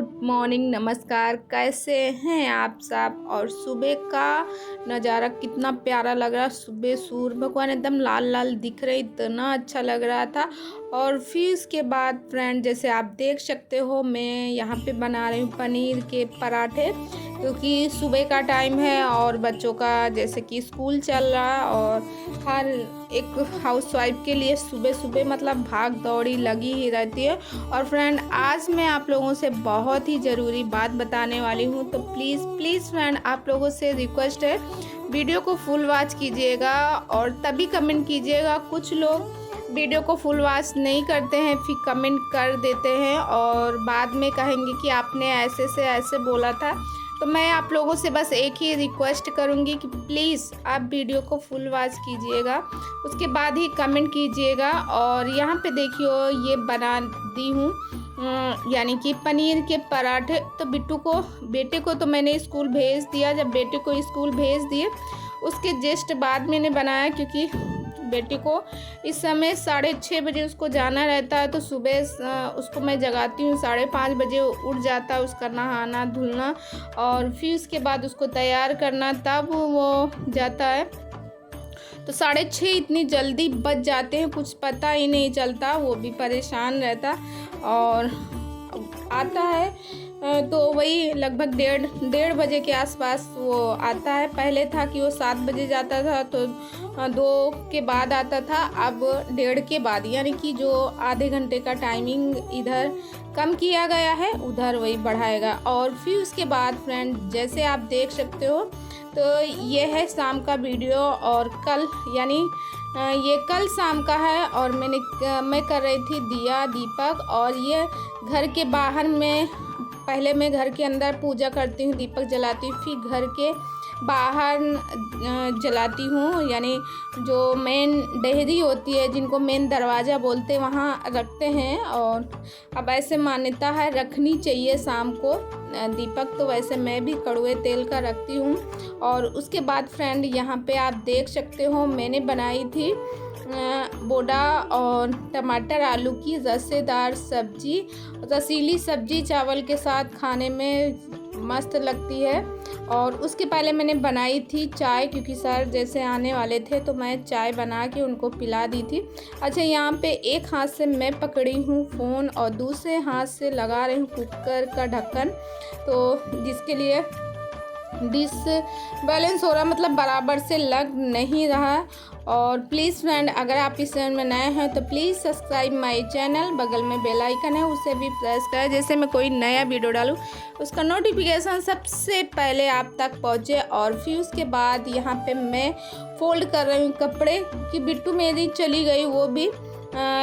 Good morning, नमस्कार। कैसे हैं आप सब। और सुबह का नज़ारा कितना प्यारा लग रहा। सुबह सूर्य भगवान एकदम लाल लाल दिख रहे, इतना अच्छा लग रहा था। और फिर उसके बाद फ्रेंड, जैसे आप देख सकते हो, मैं यहाँ पे बना रही हूँ पनीर के पराठे, क्योंकि सुबह का टाइम है और बच्चों का जैसे कि स्कूल चल रहा है। और हर एक हाउसवाइफ के लिए सुबह सुबह मतलब भाग दौड़ी लगी ही रहती है। और फ्रेंड, आज मैं आप लोगों से बहुत ही ज़रूरी बात बताने वाली हूँ, तो प्लीज़ प्लीज़ फ्रेंड, आप लोगों से रिक्वेस्ट है, वीडियो को फुल वॉच कीजिएगा और तभी कमेंट कीजिएगा। कुछ लोग वीडियो को फुल वॉच नहीं करते हैं, फिर कमेंट कर देते हैं और बाद में कहेंगे कि आपने ऐसे से ऐसे बोला था। तो मैं आप लोगों से बस एक ही रिक्वेस्ट करूंगी कि प्लीज़ आप वीडियो को फुल वॉच कीजिएगा, उसके बाद ही कमेंट कीजिएगा। और यहाँ पे देखिए, ये बना दी हूँ यानी कि पनीर के पराठे। तो बेटे को तो मैंने स्कूल भेज दिया। जब बेटे को स्कूल भेज दिए उसके जस्ट बाद मैंने बनाया, क्योंकि बेटे को इस समय 6:30 बजे उसको जाना रहता है। तो सुबह उसको मैं जगाती हूँ, 5:30 बजे उठ जाता है। उसका नहाना धुलना और फिर उसके बाद उसको तैयार करना, तब वो जाता है। तो 6:30 इतनी जल्दी बच जाते हैं, कुछ पता ही नहीं चलता। वो भी परेशान रहता और आता है तो वही लगभग 1:30 के आसपास वो आता है। पहले था कि वो 7 बजे जाता था, तो 2 के बाद आता था। अब 1:30 के बाद, यानी कि जो आधे घंटे का टाइमिंग इधर कम किया गया है, उधर वही बढ़ाएगा। और फिर उसके बाद फ्रेंड, जैसे आप देख सकते हो, तो ये है शाम का वीडियो। और कल यानी ये कल शाम का है और मैं कर रही थी दिया दीपक। और ये घर के बाहर में, पहले मैं घर के अंदर पूजा करती हूँ, दीपक जलाती हूँ, फिर घर के बाहर जलाती हूँ, यानी जो मेन डेहरी होती है, जिनको मेन दरवाज़ा बोलते हैं, वहाँ रखते हैं। और अब ऐसे मान्यता है, रखनी चाहिए शाम को दीपक। तो वैसे मैं भी कड़वे तेल का रखती हूँ। और उसके बाद फ्रेंड, यहाँ पे आप देख सकते हो, मैंने बनाई थी बोड़ा और टमाटर आलू की रसेदार सब्जी। रसीली सब्जी चावल के साथ खाने में मस्त लगती है। और उसके पहले मैंने बनाई थी चाय, क्योंकि सर जैसे आने वाले थे, तो मैं चाय बना के उनको पिला दी थी। अच्छा, यहाँ पे एक हाथ से मैं पकड़ी हूँ फ़ोन और दूसरे हाथ से लगा रही हूँ कुकर का ढक्कन, तो जिसके लिए डिश बैलेंस हो रहा, मतलब बराबर से लग नहीं रहा। और प्लीज़ फ्रेंड, अगर आप इस चैनल में नए हैं तो प्लीज़ सब्सक्राइब माय चैनल। बगल में बेल आइकन है, उसे भी प्रेस करें, जैसे मैं कोई नया वीडियो डालूँ उसका नोटिफिकेशन सबसे पहले आप तक पहुँचे। और फिर उसके बाद यहाँ पे मैं फोल्ड कर रही हूँ कपड़े, कि बिट्टू मेरी चली गई, वो भी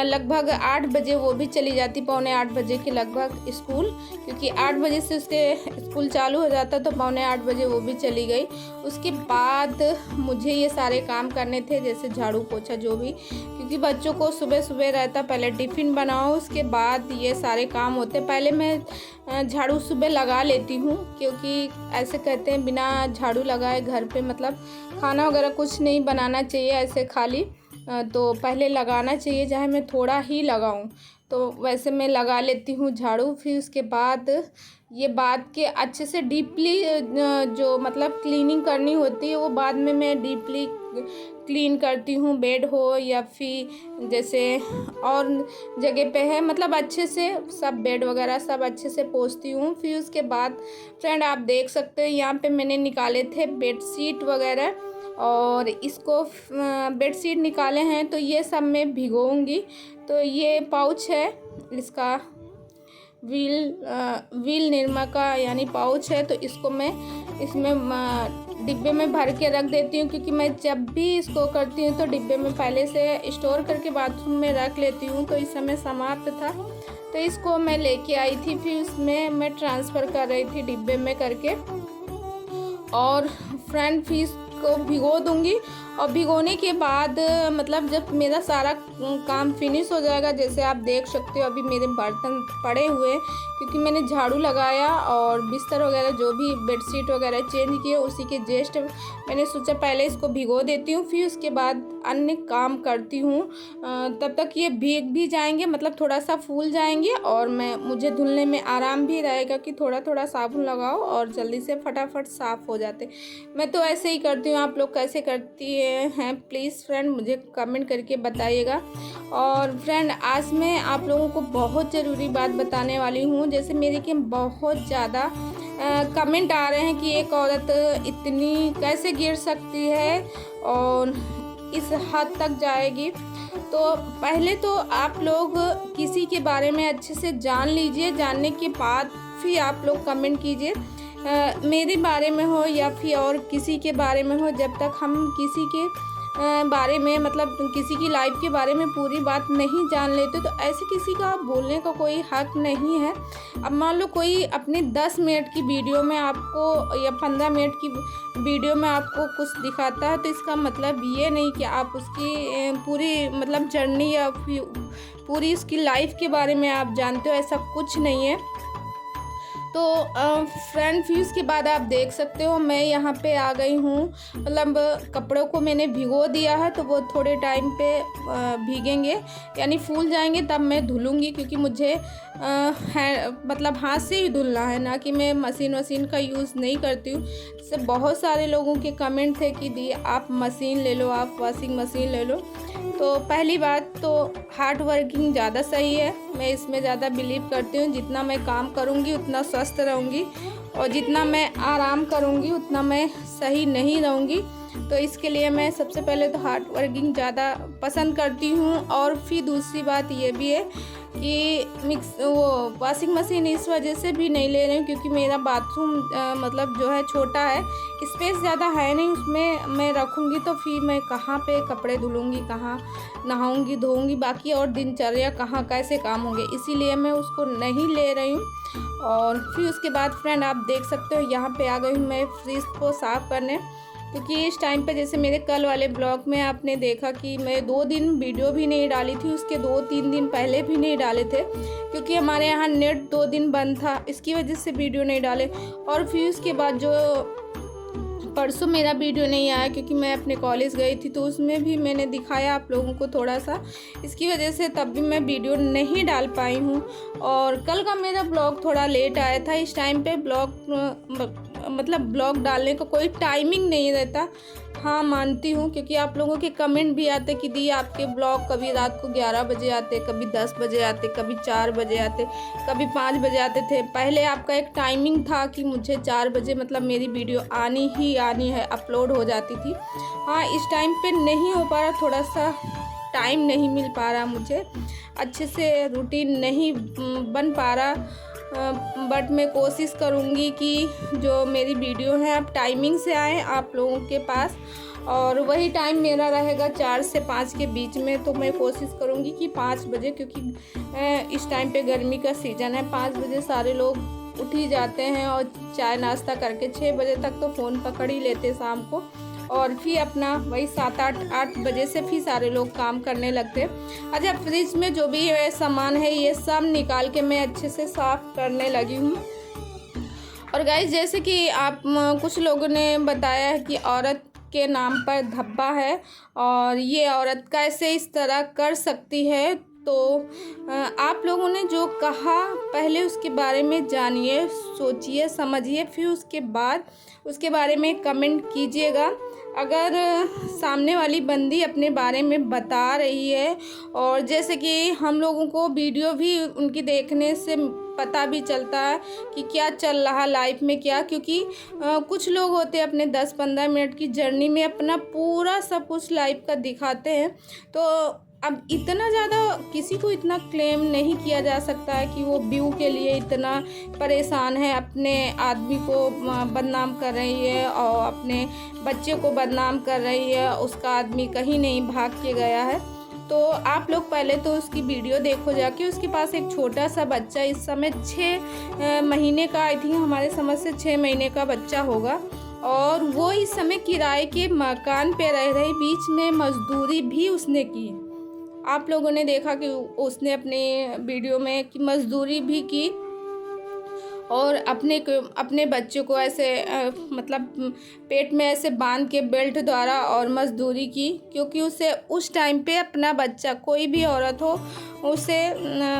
लगभग 8 बजे वो भी चली जाती, 7:45 बजे के लगभग स्कूल, क्योंकि 8 बजे से उसके स्कूल चालू हो जाता, तो 7:45 बजे वो भी चली गई। उसके बाद मुझे ये सारे काम करने थे, जैसे झाड़ू पोछा जो भी, क्योंकि बच्चों को सुबह सुबह रहता, पहले टिफ़िन बनाओ, उसके बाद ये सारे काम होते। पहले मैं झाड़ू सुबह लगा लेती हूँ, क्योंकि ऐसे कहते हैं बिना झाड़ू लगाए घर पे मतलब खाना वगैरह कुछ नहीं बनाना चाहिए ऐसे खाली, तो पहले लगाना चाहिए, चाहे मैं थोड़ा ही लगाऊं। तो वैसे मैं लगा लेती हूँ झाड़ू। फिर उसके बाद ये बाद के अच्छे से डीपली जो मतलब क्लीनिंग करनी होती है, वो बाद में मैं डीपली क्लीन करती हूँ। बेड हो या फिर जैसे और जगह पे है, मतलब अच्छे से सब बेड वगैरह सब अच्छे से पोंछती हूँ। फिर उसके बाद फ्रेंड, आप देख सकते हो, यहाँ पे मैंने निकाले थे बेडशीट वगैरह, और इसको बेडशीट निकाले हैं, तो ये सब मैं भिगोऊंगी। तो ये पाउच है, इसका व्हील निरमा का यानी पाउच है, तो इसको मैं इसमें डिब्बे में भर के रख देती हूँ, क्योंकि मैं जब भी इसको करती हूँ तो डिब्बे में पहले से स्टोर करके बाथरूम में रख लेती हूँ। तो इस समय समाप्त था, तो इसको मैं लेके आई थी, फिर उसमें मैं ट्रांसफ़र कर रही थी डिब्बे में करके। और फ्रेंड, फिश को भिगो दूंगी। और भिगोने के बाद मतलब जब मेरा सारा काम फिनिश हो जाएगा, जैसे आप देख सकते हो, अभी मेरे बर्तन पड़े हुए, क्योंकि मैंने झाड़ू लगाया और बिस्तर वगैरह जो भी बेडशीट वगैरह चेंज किए, उसी के जस्ट मैंने सोचा पहले इसको भिगो देती हूँ, फिर उसके बाद अन्य काम करती हूँ तब तक ये भीग भी जाएंगे, मतलब थोड़ा सा फूल जाएंगे और मुझे धुलने में आराम भी रहेगा कि थोड़ा थोड़ा साबुन लगाओ और जल्दी से फटाफट साफ़ हो जाते। मैं तो ऐसे ही करती हूँ, आप लोग कैसे करती हैं प्लीज़ फ्रेंड मुझे कमेंट करके बताइएगा। और फ्रेंड आज मैं आप लोगों को बहुत ज़रूरी बात बताने वाली हूँ। जैसे मेरे के बहुत ज़्यादा कमेंट आ रहे हैं कि एक औरत इतनी कैसे गिर सकती है और इस हद तक जाएगी। तो पहले तो आप लोग किसी के बारे में अच्छे से जान लीजिए, जानने के बाद फिर आप लोग कमेंट कीजिए। मेरे बारे में हो या फिर और किसी के बारे में हो, जब तक हम किसी के बारे में मतलब किसी की लाइफ के बारे में पूरी बात नहीं जान लेते तो ऐसे किसी का बोलने का कोई हक नहीं है। अब मान लो कोई अपने 10 मिनट की वीडियो में आपको या 15 मिनट की वीडियो में आपको कुछ दिखाता है तो इसका मतलब ये नहीं कि आप उसकी पूरी मतलब जर्नी या पूरी उसकी लाइफ के बारे में आप जानते हो, ऐसा कुछ नहीं है। तो फ्रेंड फिर उसके बाद आप देख सकते हो मैं यहाँ पे आ गई हूँ, मतलब कपड़ों को मैंने भिगो दिया है तो वो थोड़े टाइम पे भीगेंगे यानी फूल जाएंगे तब मैं धुलूँगी, क्योंकि मुझे मतलब हाथ से ही धुलना है, ना कि मैं मशीन का यूज़ नहीं करती हूँ। जैसे बहुत सारे लोगों के कमेंट थे कि दी आप मशीन ले लो, आप वॉशिंग मशीन ले लो। तो पहली बात तो हार्ड वर्किंग ज़्यादा सही है, मैं इसमें ज़्यादा बिलीव करती हूँ। जितना मैं काम करूँगी उतना स्वस्थ रहूँगी और जितना मैं आराम करूँगी उतना मैं सही नहीं रहूँगी। तो इसके लिए मैं सबसे पहले तो हार्ड वर्किंग ज़्यादा पसंद करती हूँ। और फिर दूसरी बात ये भी है कि वॉशिंग मशीन इस वजह से भी नहीं ले रही हूँ क्योंकि मेरा बाथरूम मतलब जो है छोटा है, स्पेस ज़्यादा है नहीं, उसमें मैं रखूँगी तो फिर मैं कहाँ पे कपड़े धुलूँगी, कहाँ नहाऊँगी धोऊँगी, बाकी और दिनचर्या कहाँ कैसे काम होंगे, इसीलिए मैं उसको नहीं ले रही हूँ। और फिर उसके बाद फ्रेंड आप देख सकते हो यहाँ पे आ गई हूँ मैं फ्रिज को साफ़ करने, क्योंकि इस टाइम पे जैसे मेरे कल वाले ब्लॉग में आपने देखा कि मैं 2 दिन वीडियो भी नहीं डाली थी, उसके 2-3 दिन पहले भी नहीं डाले थे क्योंकि हमारे यहाँ नेट 2 दिन बंद था, इसकी वजह से वीडियो नहीं डाले। और फिर उसके बाद जो परसों मेरा वीडियो नहीं आया क्योंकि मैं अपने कॉलेज गई थी, तो उसमें भी मैंने दिखाया आप लोगों को थोड़ा सा, इसकी वजह से तब भी मैं वीडियो नहीं डाल पाई हूँ। और कल का मेरा ब्लॉग थोड़ा लेट आया था, इस टाइम पे ब्लॉग डालने का कोई टाइमिंग नहीं रहता। हाँ मानती हूँ क्योंकि आप लोगों के कमेंट भी आते कि दी आपके ब्लॉग कभी रात को 11 बजे आते, कभी 10 बजे आते, कभी 4 बजे आते, कभी 5 बजे आते थे। पहले आपका एक टाइमिंग था कि मुझे 4 बजे मतलब मेरी वीडियो आनी ही आनी है, अपलोड हो जाती थी। हाँ इस टाइम पे नहीं हो पा रहा, थोड़ा सा टाइम नहीं मिल पा रहा, मुझे अच्छे से रूटीन नहीं बन पा रहा, बट मैं कोशिश करूँगी कि जो मेरी वीडियो है आप टाइमिंग से आए आप लोगों के पास, और वही टाइम मेरा रहेगा 4 से 5 के बीच में। तो मैं कोशिश करूँगी कि 5 बजे, क्योंकि इस टाइम पे गर्मी का सीज़न है, 5 बजे सारे लोग उठ ही जाते हैं और चाय नाश्ता करके 6 बजे तक तो फ़ोन पकड़ ही लेते शाम को, और फिर अपना वही 7-8 बजे से फिर सारे लोग काम करने लगते। अच्छा फ्रिज में जो भी सामान है ये सब निकाल के मैं अच्छे से साफ़ करने लगी हूँ। और गाइस जैसे कि आप कुछ लोगों ने बताया है कि औरत के नाम पर धब्बा है और ये औरत कैसे इस तरह कर सकती है, तो आप लोगों ने जो कहा पहले उसके बारे में जानिए, सोचिए, समझिए, फिर उसके बाद उसके बारे में कमेंट कीजिएगा। अगर सामने वाली बंदी अपने बारे में बता रही है, और जैसे कि हम लोगों को वीडियो भी उनकी देखने से पता भी चलता है कि क्या चल रहा लाइफ में क्या, क्योंकि कुछ लोग होते हैं अपने 10-15 मिनट की जर्नी में अपना पूरा सब कुछ लाइफ का दिखाते हैं। तो अब इतना ज़्यादा किसी को इतना क्लेम नहीं किया जा सकता है कि वो व्यू के लिए इतना परेशान है, अपने आदमी को बदनाम कर रही है और अपने बच्चे को बदनाम कर रही है, उसका आदमी कहीं नहीं भाग के गया है। तो आप लोग पहले तो उसकी वीडियो देखो जाके, उसके पास एक छोटा सा बच्चा इस समय 6 महीने का, आई थिंक हमारे समझ से 6 महीने का बच्चा होगा, और वो इस समय किराए के मकान पे रह रही, बीच में मजदूरी भी उसने की। आप लोगों ने देखा कि उसने अपने वीडियो में कि मजदूरी भी की, और अपने बच्चे को ऐसे मतलब पेट में ऐसे बांध के बेल्ट द्वारा और मजदूरी की, क्योंकि उसे उस टाइम पे अपना बच्चा, कोई भी औरत हो, उसे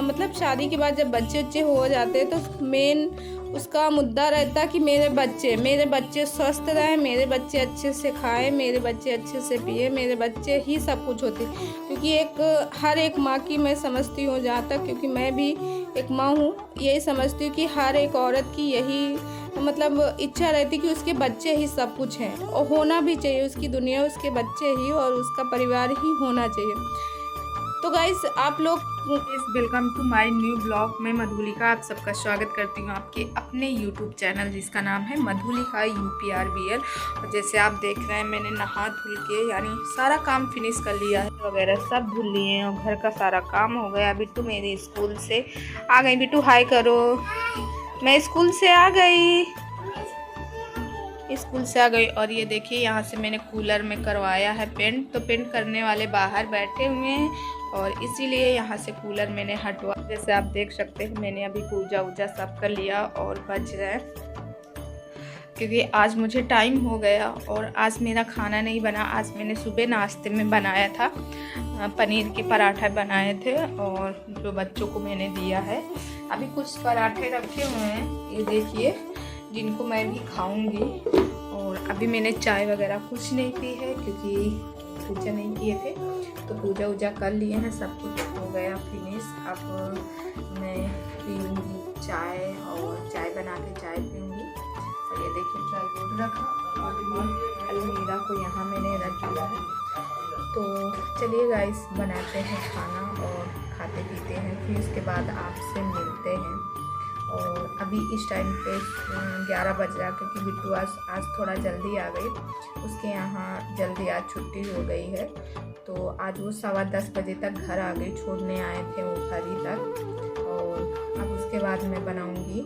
मतलब शादी के बाद जब बच्चे हो जाते हैं तो मेन उसका मुद्दा रहता कि मेरे बच्चे स्वस्थ रहें, मेरे बच्चे अच्छे से खाएं, मेरे बच्चे अच्छे से पिए, मेरे बच्चे ही सब कुछ होते। क्योंकि हर एक माँ की मैं समझती हूँ, जहाँ तक, क्योंकि मैं भी एक माँ हूँ, यही समझती हूँ कि हर एक औरत की यही मतलब इच्छा रहती कि उसके बच्चे ही सब कुछ हैं, और होना भी चाहिए। उसकी दुनिया उसके बच्चे ही और उसका परिवार ही होना चाहिए। तो गाइस, आप लोग welcome to my new blog. मैं मधुलिका आप सबका स्वागत करती हूँ आपके अपने यूट्यूब चैनल जिसका नाम है मधुलिका UPRBL। और जैसे आप देख रहे हैं, मैंने नहा धुल के यानी सारा काम फिनिश कर लिया है, वगैरह सब धुल लिए हैं और घर का सारा काम हो गया। बिट्टू मेरी स्कूल से आ गई। बिट्टू हाय करो। मैं स्कूल से आ गई, स्कूल से आ गई। और ये देखिए, यहाँ से मैंने कूलर में करवाया है पेंट, तो पेंट करने वाले बाहर बैठे हुए हैं और इसीलिए यहाँ से कूलर मैंने हटवा। जैसे आप देख सकते हैं, मैंने अभी पूजा वूजा सब कर लिया और बज रहे हैं, क्योंकि आज मुझे टाइम हो गया और आज मेरा खाना नहीं बना। आज मैंने सुबह नाश्ते में बनाया था, पनीर के पराठा बनाए थे और जो बच्चों को मैंने दिया है। अभी कुछ पराठे रखे हुए हैं, ये देखिए, जिनको मैं भी खाऊंगी। और अभी मैंने चाय वगैरह कुछ नहीं पी है, क्योंकि पूजा नहीं किए थे, तो पूजा वूजा कर लिए हैं, सब कुछ हो गया फिनिश। अब मैं पीऊँगी चाय, और चाय बना के चाय पीऊँगी। और ये देखिए, चाय बोर्ड रखा और अलमीरा को यहाँ मैंने रख दिया है। तो चलिए गाइस, बनाते हैं खाना और खाते पीते हैं, फिर उसके बाद आपसे मिलते हैं। और अभी इस टाइम पे 11 बज रहा, क्योंकि बिट्टू आज थोड़ा जल्दी आ गई, उसके यहाँ जल्दी आज छुट्टी हो गई है। तो आज वो 10:15 बजे तक घर आ गई, छोड़ने आए थे वो घर ही तक। और अब उसके बाद मैं बनाऊंगी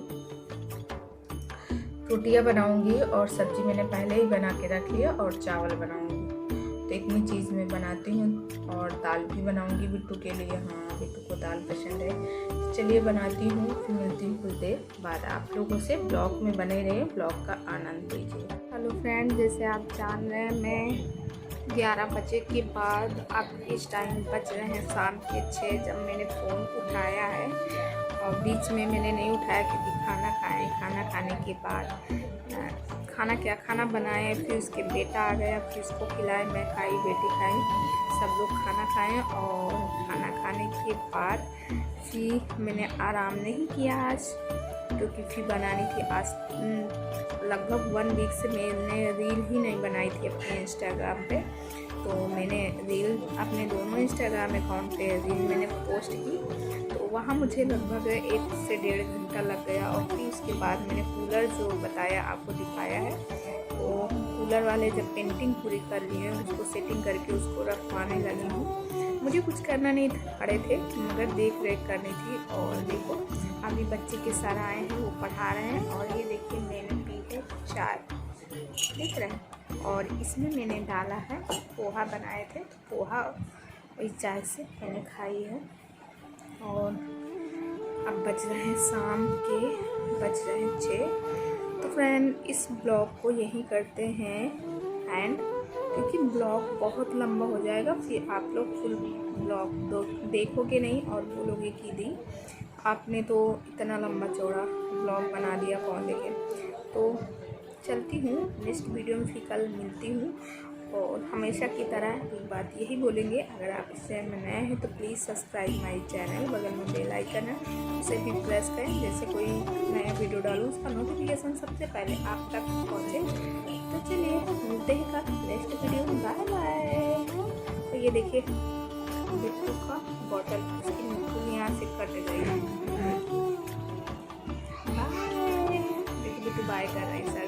रोटियां बनाऊंगी, और सब्जी मैंने पहले ही बना के रख लिया, और चावल बनाऊंगी। तो इतनी चीज़ मैं बनाती हूँ, और दाल भी बनाऊंगी बिट्टू के लिए। हाँ, बिट्टू को दाल पसंद है। चलिए बनाती हूँ, फिर मिलती हूँ कुछ देर बाद आप लोगों से। ब्लॉग में बने रहे, ब्लॉग का आनंद लीजिए। हेलो फ्रेंड, जैसे आप जान रहे हैं, मैं 11 बजे के बाद अब इस टाइम बज रहे हैं शाम के 6, जब मैंने फ़ोन उठाया है। और बीच में मैंने नहीं उठाया, क्योंकि खाना खाने के बाद खाना बनाए, फिर उसके बेटा आ गया, फिर उसको खिलाए, मैं खाई, बेटी खाई, सब लोग खाना खाएं। और खाना खाने के बाद फिर मैंने आराम नहीं किया आज, क्योंकि फिर बनानी थी। आज लगभग 1 वीक से मैंने रील ही नहीं बनाई थी अपने इंस्टाग्राम पे। तो मैंने रील अपने दोनों इंस्टाग्राम अकाउंट पे रील मैंने पोस्ट की, तो वहाँ मुझे लगभग 1 से 1.5 घंटा लग गया। और फिर उसके बाद मैंने कूलर जो बताया, आपको दिखाया है, तो कूलर वाले जब पेंटिंग पूरी कर लिए, उसको सेटिंग करके उसको रखवाने लगी हूँ। मुझे कुछ करना नहीं पड़े थे, मगर देख रेख करनी थी। और देखो, अभी बच्चे के सर आए हैं, वो पढ़ा रहे हैं। और ये देखिए, मैंने पी है चाय, दिख रहे हैं। और इसमें मैंने डाला है पोहा, बनाए थे, तो पोहा वही चाय से मैंने खाई है। और अब बज रहे हैं शाम के 6। तो फ्रेंड, इस ब्लॉग को यहीं करते हैं एंड, क्योंकि ब्लॉग बहुत लंबा हो जाएगा, फिर आप लोग फुल ब्लॉग देखोगे नहीं और बोलोगे कि दी आपने तो इतना लंबा चौड़ा ब्लॉग बना दिया, कौन देखे। तो चलती हूँ, नेक्स्ट वीडियो में फिर कल मिलती हूँ। और हमेशा की तरह एक बात यही बोलेंगे, अगर आप इस चैनल में नए हैं तो प्लीज़ सब्सक्राइब माई चैनल, बगल में बेल आइकन है, उसे भी प्रेस करें, जैसे कोई नया वीडियो डालूँ उसका नोटिफिकेशन सबसे पहले आप तक पहुँचे। तो चलिए, मिलते हैं कल नेक्स्ट वीडियो में। Bye bye. तो ये देखिए, बिट्टू का बॉटल, उसकी मुट्ठी यहाँ से कट गई। बाय। बिट्टू बाय कर रहा है सर।